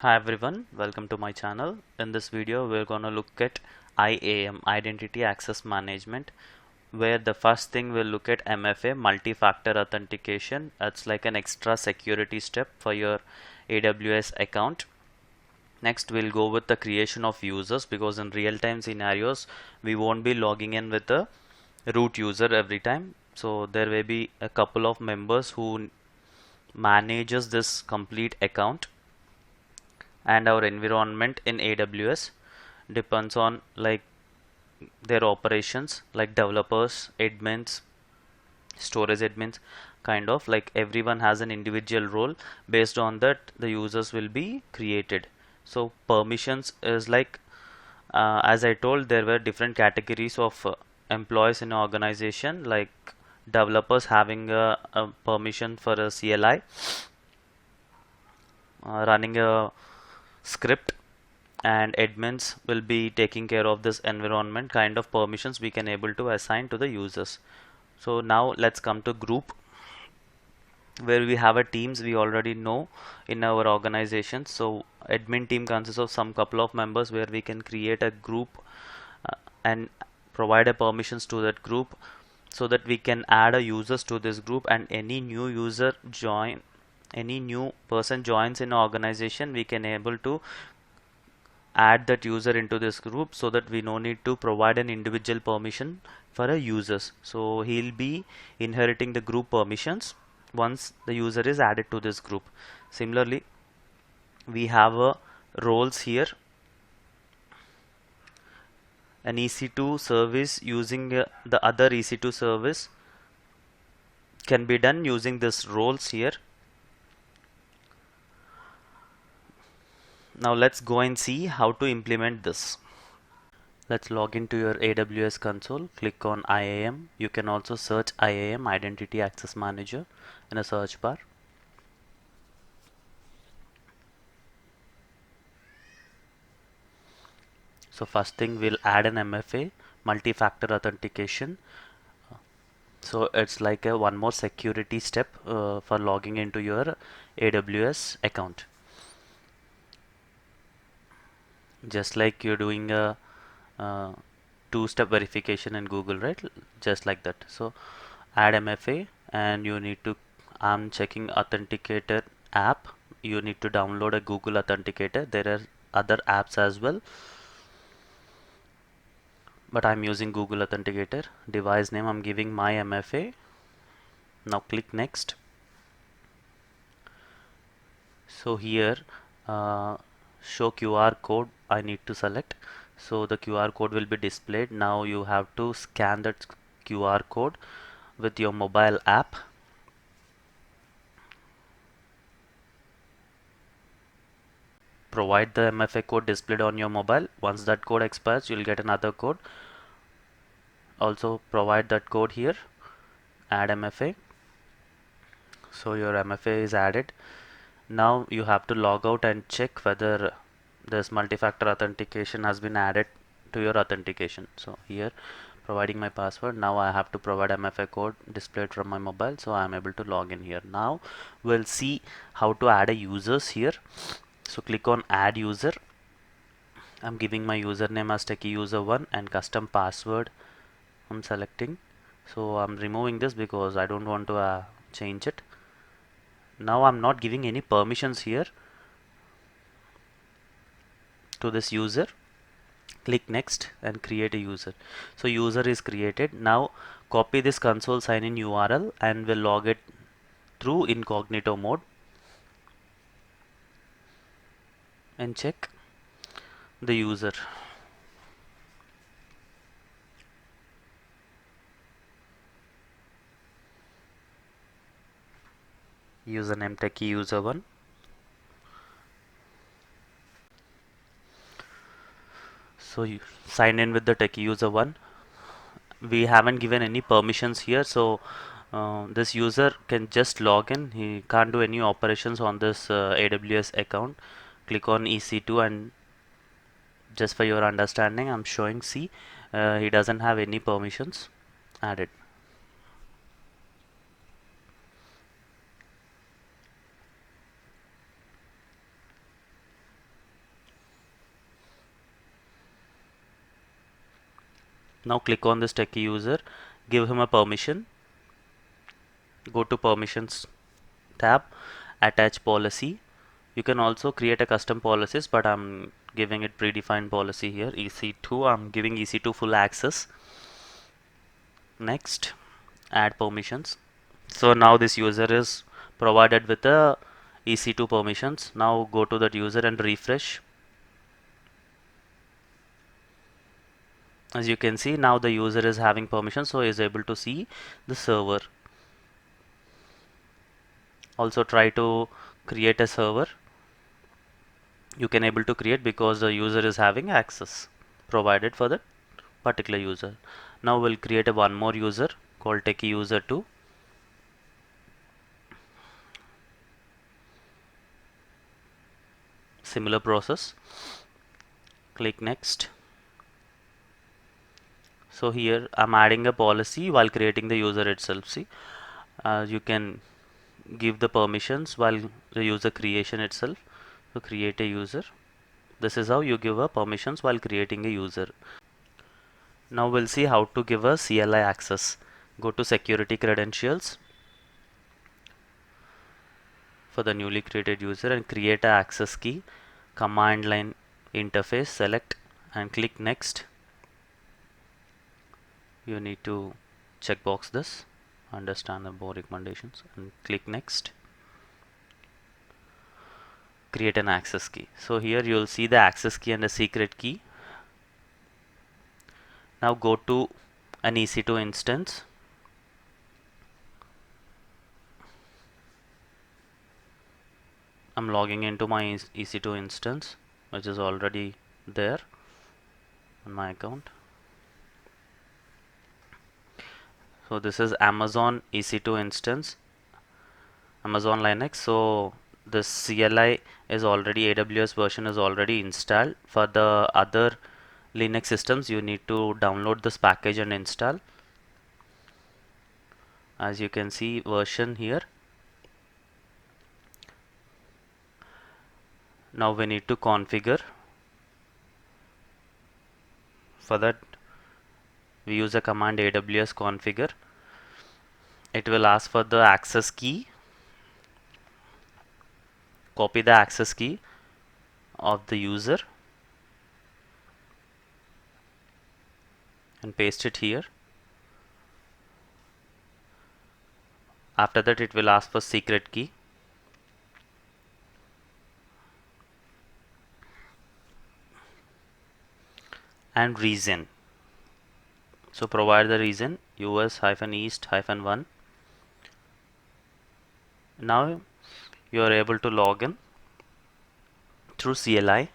Hi everyone, welcome to my channel. In this video, we're going to look at IAM, Identity Access Management, where the first thing we'll look at MFA, multi-factor authentication. That's like an extra security step for your AWS account. Next, we'll go with the creation of users because in real-time scenarios, we won't be logging in with the root user every time. So there may be a couple of members who manages this complete account, and our environment in AWS depends on like their operations, like developers, admins, storage admins, kind of like everyone has an individual role. Based on that, the users will be created. So permissions is like, as I told, there were different categories of employees in an organization, like developers having a permission for a CLI, running a script, and admins will be taking care of this environment. Kind of permissions we can able to assign to the users. So now let's come to group, where we have a teams we already know in our organization. So admin team consists of some couple of members where we can create a group and provide a permissions to that group, so that we can add a users to this group, and any new person joins in our organization, we can able to add that user into this group, so that we no need to provide an individual permission for a users. So he'll be inheriting the group permissions once the user is added to this group. Similarly, we have roles here. An EC2 service using the other EC2 service can be done using this roles here. Now let's go and see how to implement this. Let's log into your AWS console, click on IAM. You can also search IAM, Identity Access Manager, in a search bar. So first thing, we'll add an MFA, multi-factor authentication. So it's like a one more security step for logging into your AWS account. Just like you're doing a two-step verification in Google, right? Just like that. So add MFA, and you need to, I'm checking authenticator app. You need to download a Google Authenticator. There are other apps as well, but I'm using Google Authenticator. Device name, I'm giving my MFA. Now click next. So here, show QR code I need to select. So the QR code will be displayed. Now you have to scan that QR code with your mobile app. Provide the MFA code displayed on your mobile. Once that code expires, you'll get another code. Also provide that code here. Add MFA. So your MFA is added. Now you have to log out and check whether this multi-factor authentication has been added to your authentication. So here, providing my password. Now I have to provide MFA code displayed from my mobile, so I am able to log in here. Now we'll see how to add a users here. So click on add user. I'm giving my username as techie-user1 and custom password I'm selecting. So I'm removing this because I don't want to change it. Now I'm not giving any permissions here to this user. Click next and create a user. So user is created. Now copy this console sign in URL and we'll log it through incognito mode and check the user. Username techie-user1. So you sign in with the techie-user1. We haven't given any permissions here, so this user can just log in. He can't do any operations on this AWS account. Click on EC2, and just for your understanding, I'm showing, see, he doesn't have any permissions added. Now click on this techie user, give him a permission, go to permissions tab, attach policy. You can also create a custom policies, but I'm giving it predefined policy here, EC2. I'm giving EC2 full access. Next, add permissions. So now this user is provided with the EC2 permissions. Now go to that user and refresh. As you can see, now the user is having permission, so he is able to see the server. Also try to create a server. You can able to create because the user is having access provided for that particular user. Now we'll create a one more user called techie user 2. Similar process. Click next. So here I'm adding a policy while creating the user itself. See, you can give the permissions while the user creation itself. So create a user. This is how you give a permissions while creating a user. Now we'll see how to give a CLI access. Go to security credentials for the newly created user and create a access key. Command line interface, select and click next. You need to checkbox this, understand the board recommendations, and click next. Create an access key. So here you'll see the access key and the secret key. Now go to an EC2 instance. I'm logging into my EC2 instance, which is already there on my account. So this is Amazon EC2 instance, Amazon Linux. So this CLI is already, AWS version is already installed. For the other Linux systems, you need to download this package and install. As you can see, version here. Now we need to configure. For that, we use a command AWS configure. It will ask for the access key. Copy the access key of the user and paste it here. After that, it will ask for secret key. And region. So provide the region US-East-1. Now you are able to log in through CLI.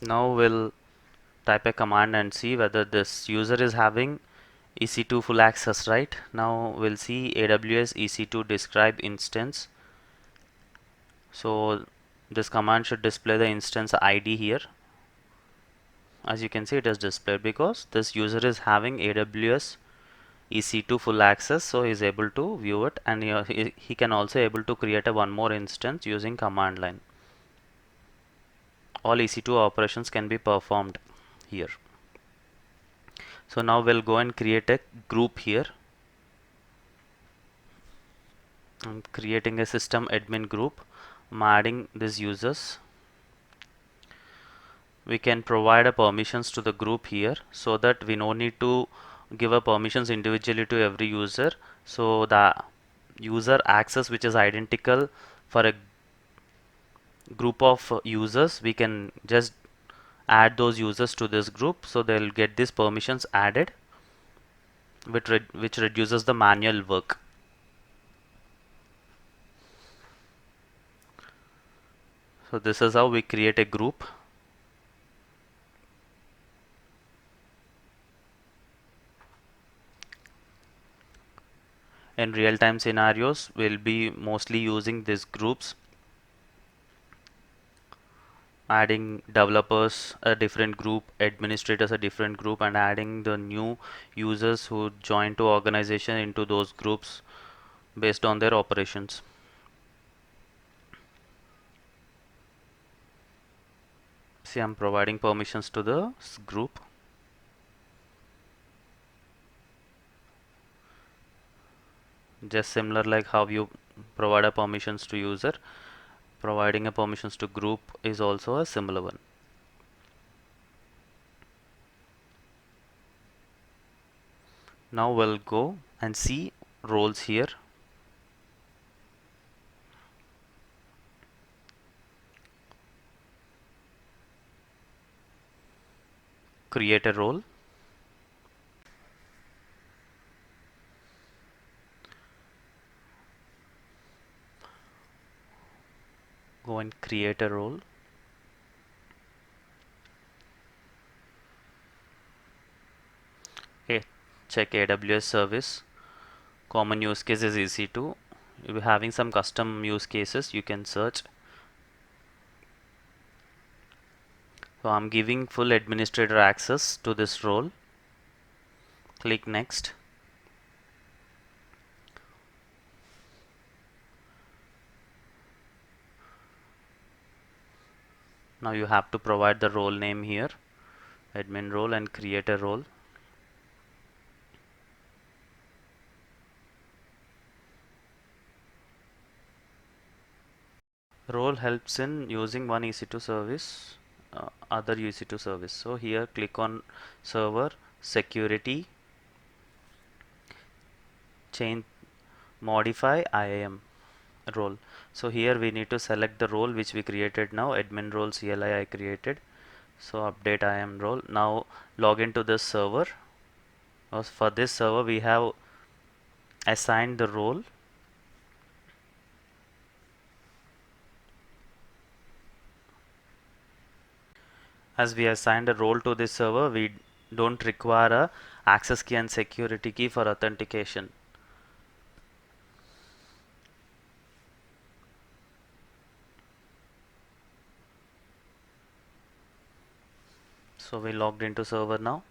Now we'll type a command and see whether this user is having EC2 full access, right? Now we'll see AWS EC2 describe instance. So this command should display the instance ID here. As you can see, it is displayed because this user is having AWS EC2 full access, so he is able to view it, and he can also able to create a one more instance using command line. All EC2 operations can be performed here. So now we'll go and create a group here. I'm creating a system admin group. I'm adding these users. We can provide a permissions to the group here, so that we no need to give a permissions individually to every user. So the user access which is identical for a group of users, we can just add those users to this group, so they'll get these permissions added, which reduces the manual work. So this is how we create a group. In real-time scenarios, we'll be mostly using these groups, adding developers a different group, administrators a different group, and adding the new users who join to organization into those groups based on their operations. See, I'm providing permissions to the group. Just similar like how you provide a permissions to user, providing a permissions to group is also a similar one. Now we'll go and see roles here. Create a role. Go and create a role. Okay, check AWS service. Common use case is EC2. If you're having some custom use cases, you can search. So I'm giving full administrator access to this role. Click next. Now you have to provide the role name here, admin role, and create a role. Role helps in using one EC2 service, other EC2 service. So here click on server, security, change, modify IAM role. So here we need to select the role which we created now, admin role CLI I created. So update IAM role. Now log into this server. For this server we have assigned the role. As we assigned a role to this server, we don't require a access key and security key for authentication. So we logged into server now.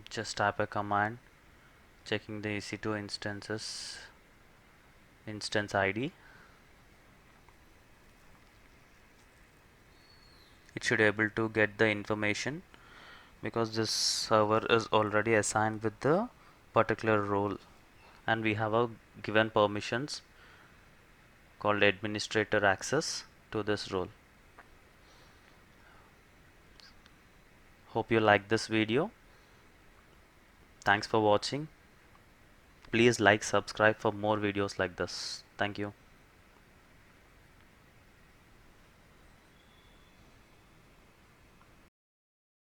Just type a command, checking the EC2 instances, instance ID. It should able to get the information because this server is already assigned with the particular role, and we have a given permissions called administrator access to this role. Hope you like this video. Thanks for watching. Please like, subscribe for more videos like this. Thank you.